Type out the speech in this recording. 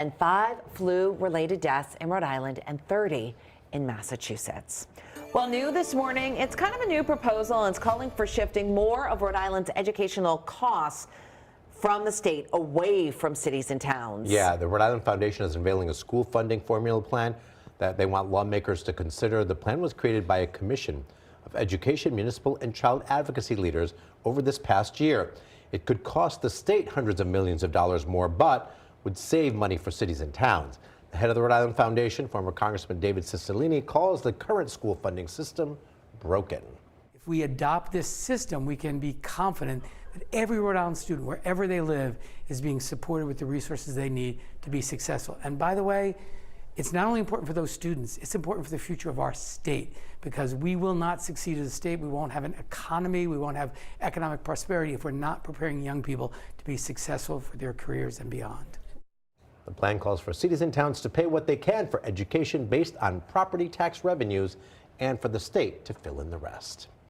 And 5 flu-related deaths in Rhode Island and 30 in Massachusetts. Well, new this morning, it's kind of a new proposal, and it's calling for shifting more of Rhode Island's educational costs from the state away from cities and towns. Yeah, the Rhode Island Foundation is unveiling a school funding formula plan that they want lawmakers to consider. The plan was created by a commission of education, municipal, and child advocacy leaders over this past year. It could cost the state hundreds of millions of dollars more, but would save money for cities and towns. The head of the Rhode Island Foundation, former Congressman David Cicilline, calls the current school funding system broken. If we adopt this system, we can be confident that every Rhode Island student, wherever they live, is being supported with the resources they need to be successful. And by the way, it's not only important for those students, it's important for the future of our state, because we will not succeed as a state. We won't have an economy, we won't have economic prosperity if we're not preparing young people to be successful for their careers and beyond. The plan calls for cities and towns to pay what they can for education based on property tax revenues, and for the state to fill in the rest.